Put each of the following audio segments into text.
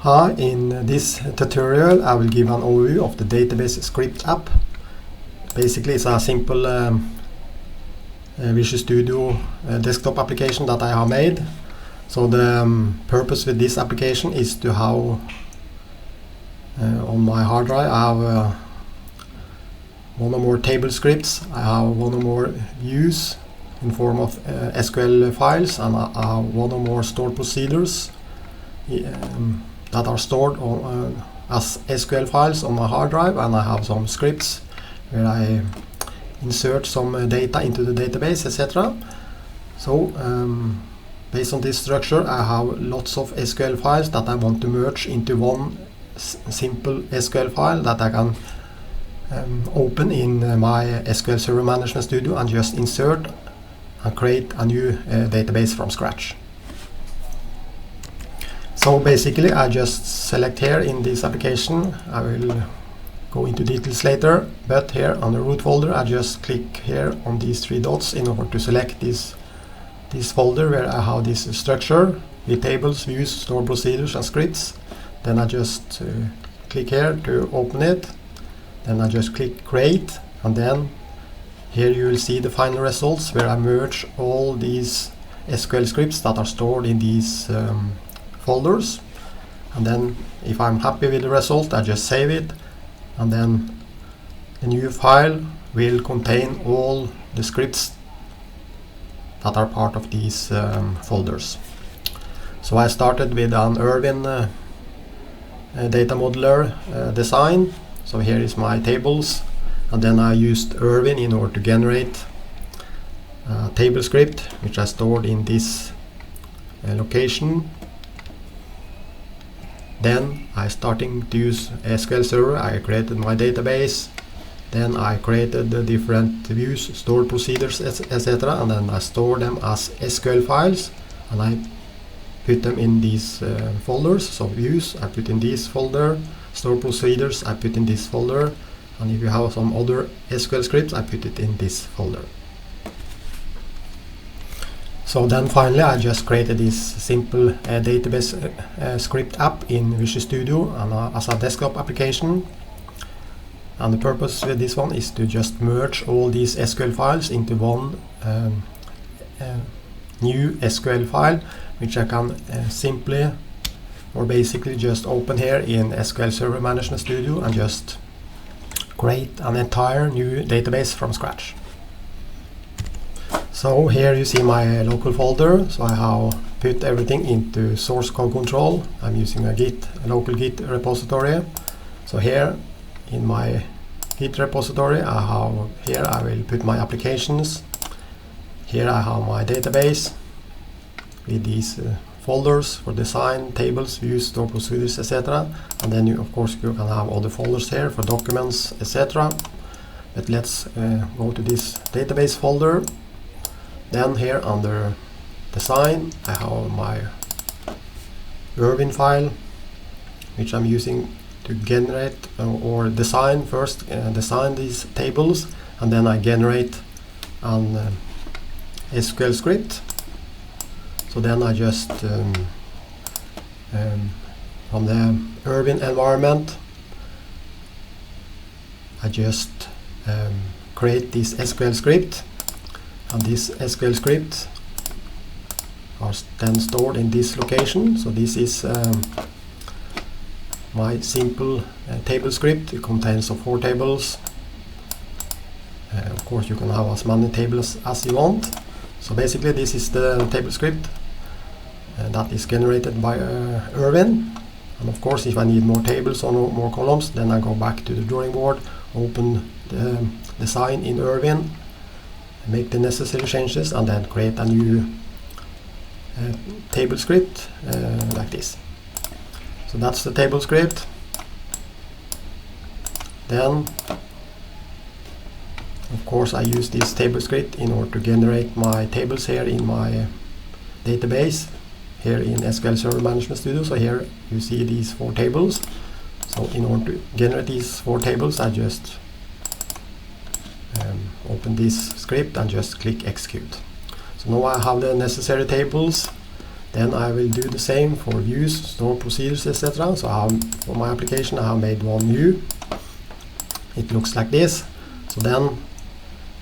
Hi, in this tutorial I will give an overview of the database script app. Basically it's a simple Visual Studio desktop application that I have made. So the purpose with this application is to have on my hard drive I have one or more table scripts, I have one or more views in form of SQL files, and I have one or more stored procedures that are stored on, as SQL files on my hard drive, and I have some scripts where I insert some data into the database, etc. So based on this structure I have lots of SQL files that I want to merge into one simple SQL file that I can open in my SQL Server Management Studio and just insert and create a new database from scratch. So basically I just select here in this application, I will go into details later, but here on the root folder I just click here on these three dots in order to select this folder where I have this structure with tables, views, stored procedures and scripts. Then I just click here to open it, then I just click create, and then here you will see the final results where I merge all these SQL scripts that are stored in these folders. And then if I'm happy with the result I just save it, and then the new file will contain all the scripts that are part of these folders. So I started with an Irwin data modeler design. So here is my tables, and then I used Irwin in order to generate a table script which I stored in this location. Then I started to use SQL Server. I created my database, then I created the different views, stored procedures, etc. and then I store them as SQL files, and I put them in these folders. So views I put in this folder, stored procedures I put in this folder, and if you have some other SQL scripts I put it in this folder. So then finally I just created this simple database script app in Visual Studio and as a desktop application. And the purpose with this one is to just merge all these SQL files into one new SQL file, which I can simply or basically just open here in SQL Server Management Studio and just create an entire new database from scratch. So here you see my local folder. So I have put everything into source code control. I'm using a local Git repository. So here in my Git repository I will put my applications. Here I have my database with these folders for design, tables, views, stored procedures, etc. And then of course you can have other folders here for documents, etc. But let's go to this database folder. Then here under design I have my Irwin file, which I'm using to generate or design first, design these tables, and then I generate an SQL script. So then I just from the Irwin environment I just create this SQL script, and this SQL script are then stored in this location. So this is my simple table script. It contains of 4 tables. Of course you can have as many tables as you want. So basically this is the table script that is generated by Irwin. And of course if I need more tables or more columns, then I go back to the drawing board, open the design in Irwin, make the necessary changes, and then create a new table script like this. So that's the table script. Then of course I use this table script in order to generate my tables here in my database here in SQL Server Management Studio. So here you see these 4 tables. So in order to generate these 4 tables I just open this script and just click execute. So now I have the necessary tables Then I will do the same for views, store procedures, etc. So for my application I have made one view. It looks like this. So then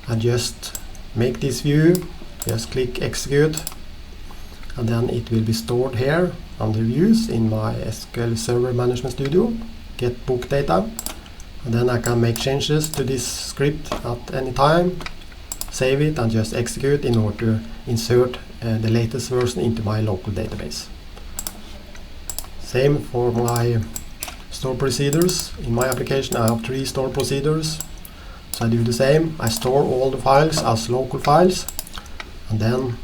I just make this view, just click execute, and then it will be stored here under views in my SQL Server Management Studio, get book data. And then I can make changes to this script at any time, save it and just execute in order to insert the latest version into my local database. Same for my store procedures. In my application I have 3 store procedures. So I do the same. I store all the files as local files, and then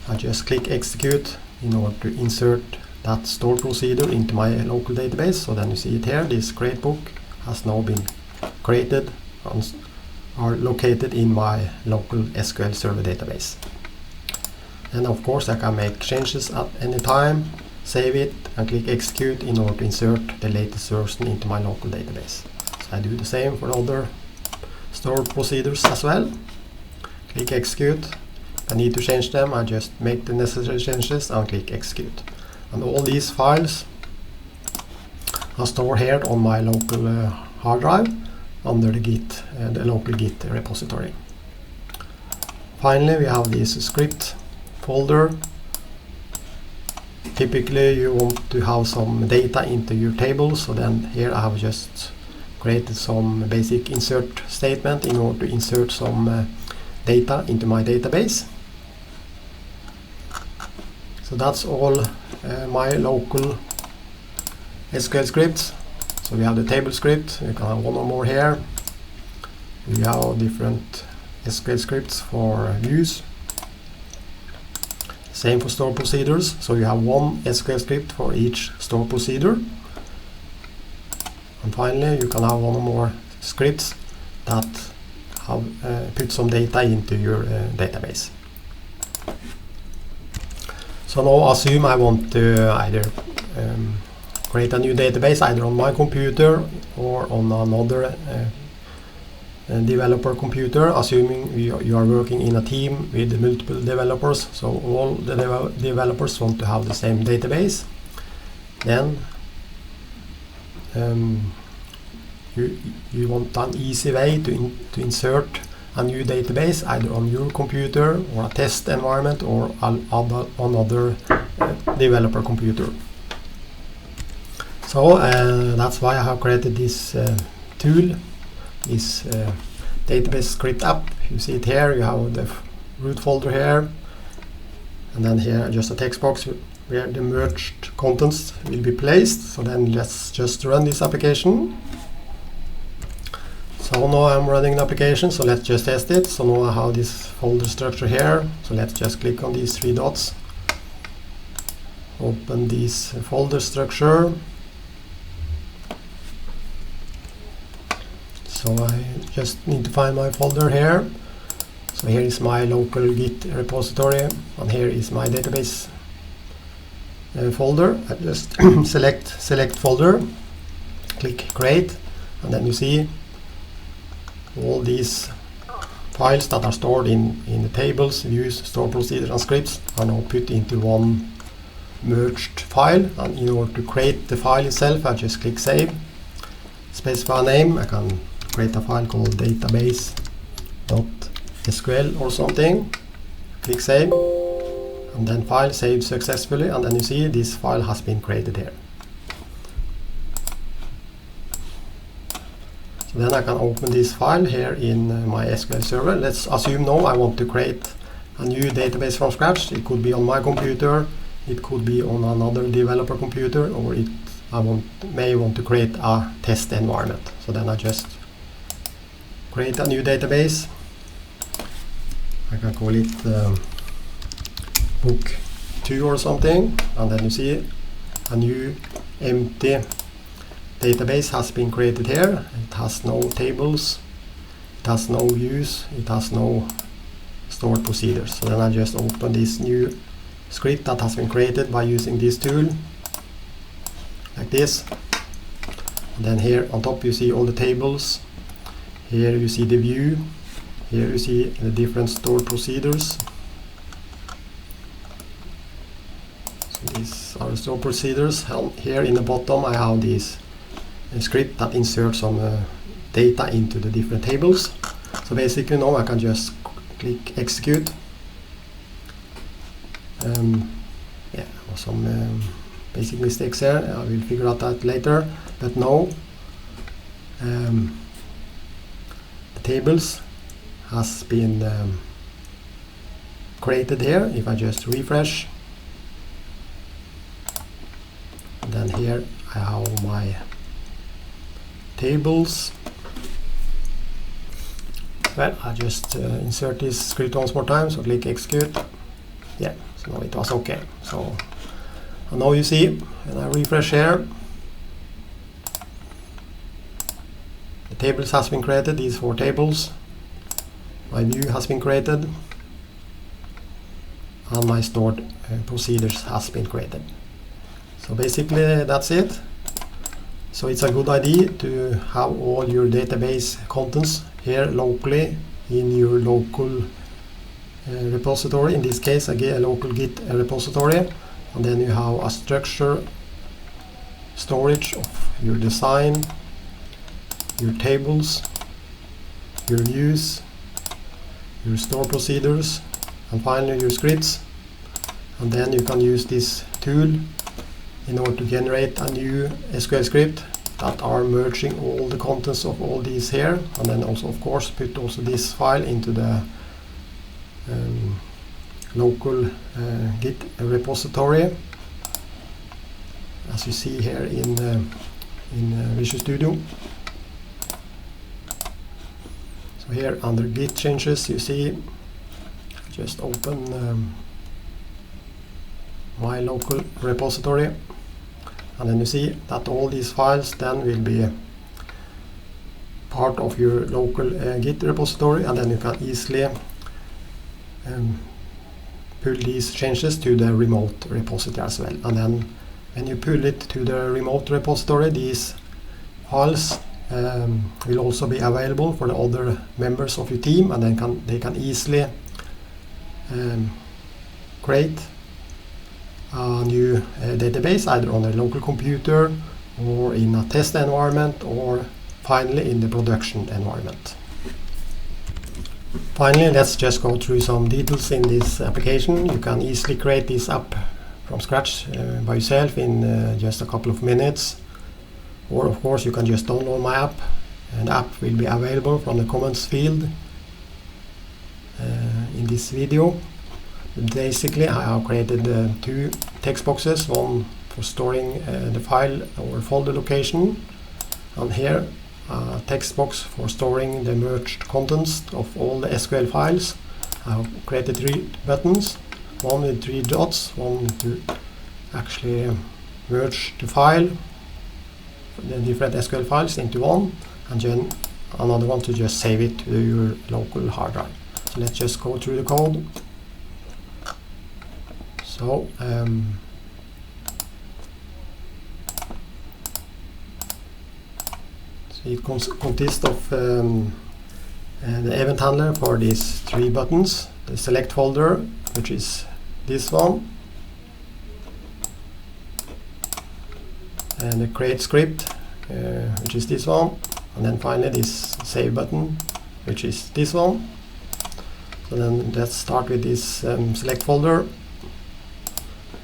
I just click execute in order to insert that store procedure into my local database. So then you see it here, this create book has now been created and are located in my local SQL Server database. And of course I can make changes at any time, save it and click execute in order to insert the latest version into my local database. So I do the same for other store procedures as well. Click execute. If I need to change them, I just make the necessary changes and click execute. And all these files are stored here on my local hard drive under the local Git repository. Finally, we have this script folder. Typically you want to have some data into your table, so then here I have just created some basic insert statement in order to insert some data into my database. So that's all my local SQL scripts. So we have the table script, you can have one or more here. We have different SQL scripts for views. Same for store procedures, so you have one SQL script for each store procedure. And finally you can have one or more scripts that have put some data into your database. So now assume I want to either create a new database either on my computer or on another developer computer, assuming you are working in a team with multiple developers, so all the developers want to have the same database. Then you want an easy way to insert a new database either on your computer or a test environment or another developer computer. So that's why I have created this tool, this database script app. You see it here, you have the root folder here, and then here just a text box where the merged contents will be placed. So then let's just run this application. So now I'm running the application, so let's just test it. So now I have this folder structure here, so let's just click on these 3 dots, open this folder structure. So I just need to find my folder here. So here is my local Git repository, and here is my database folder. I just select folder, click create, and then you see all these files that are stored in the tables, views, store procedures and scripts are now put into one merged file. And in order to create the file itself, I just click save, specify a name. I can create a file called database.sql or something, click save, and then file saved successfully, and then you see this file has been created here. So then I can open this file here in my SQL Server. Let's assume now I want to create a new database from scratch. It could be on my computer, it could be on another developer computer, or I may want to create a test environment. So then I just create a new database. I can call it book 2 or something, and then you see a new empty database has been created here. It has no tables, it has no views, it has no stored procedures. So then I just open this new script that has been created by using this tool, like this. And then here on top you see all the tables. Here you see the view. Here you see the different stored procedures. our store procedures. Here in the bottom I have this script that inserts some data into the different tables. So basically now I can just click execute. Yeah, some basic mistakes here. I will figure out that later. But now the tables has been created here. If I just refresh, then here I have my tables. Well, I just insert this script once more time, so click execute. Yeah, so now it was okay. So and now you see, when I refresh here, the tables has been created, these 4 tables. My view has been created, and my stored procedures has been created. So basically that's it. So it's a good idea to have all your database contents here locally in your local repository. In this case, a local Git repository, and then you have a structure storage of your design, your tables, your views, your store procedures, and finally your scripts. And then you can use this tool in order to generate a new SQL script that are merging all the contents of all these here, and then also of course put also this file into the local Git repository, as you see here in Visual Studio. So here under Git changes, you see, just open my local repository, and then you see that all these files then will be part of your local Git repository, and then you can easily pull these changes to the remote repository as well. And then when you pull it to the remote repository, these files will also be available for the other members of your team, and then they can easily create a new database either on their local computer or in a test environment, or finally in the production environment. Finally, let's just go through some details in this application. You can easily create this app from scratch by yourself in just a couple of minutes, or of course you can just download my app, and the app will be available from the comments field in this video. Basically, I have created 2 text boxes, one for storing the file or folder location, and here a text box for storing the merged contents of all the SQL files. I have created 3 buttons, one with 3 dots, one to actually merge the file, the different SQL files into one, and then another one to just save it to your local hard drive. So let's just go through the code. So it consists of the event handler for these 3 buttons, the select folder, which is this one, and the create script, which is this one, and then finally this save button, which is this one. So then let's start with this select folder.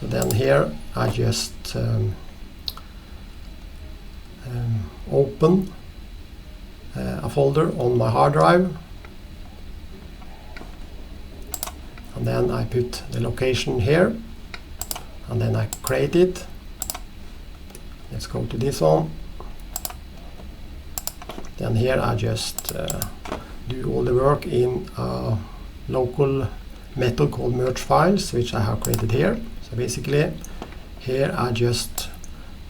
Then here I just open a folder on my hard drive, and then I put the location here, and then I create it. Let's go to this one. Then here I just do all the work in a local method called merge files, which I have created here. So basically here I just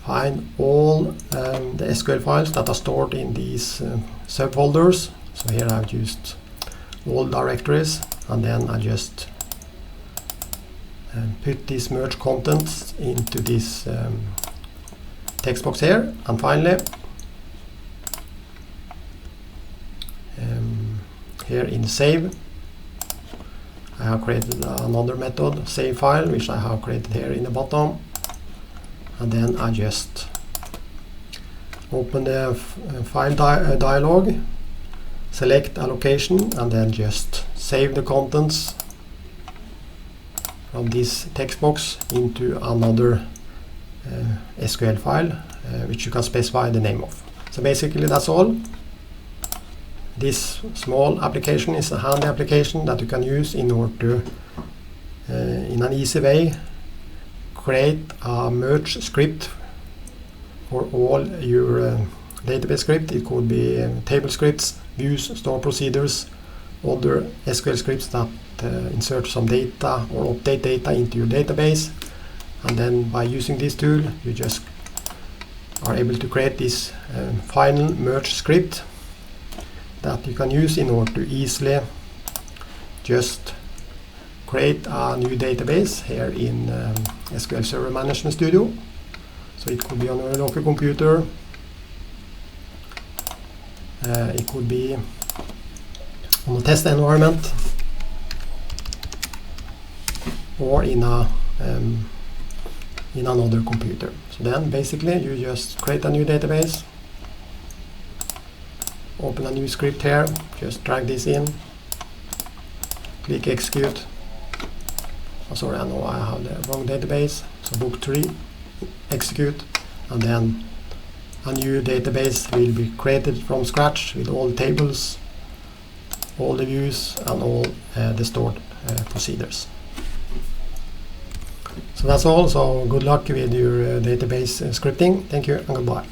find all the SQL files that are stored in these subfolders. So here I've used all directories, and then I just put these merge contents into this text box here. And finally here in save, I have created another method, save file, which I have created here in the bottom. and then I just open the file dialog, select allocation, and then just save the contents from this text box into another SQL file, which you can specify the name of. So basically that's all. This small application is a handy application that you can use in order to, in an easy way, create a merge script for all your database script. It could be table scripts, views, store procedures, other SQL scripts that insert some data or update data into your database. And then by using this tool, you just are able to create this final merge script that you can use in order to easily just create a new database here in SQL Server Management Studio. So it could be on your local computer, it could be on a test environment, or in a in another computer. So then basically you just create a new database, open a new script here, just drag this in, click execute. Oh, sorry, I know I have the wrong database. So book 3, execute, and then a new database will be created from scratch with all the tables, all the views, and all the stored procedures. So that's all. So good luck with your database scripting. Thank you and goodbye.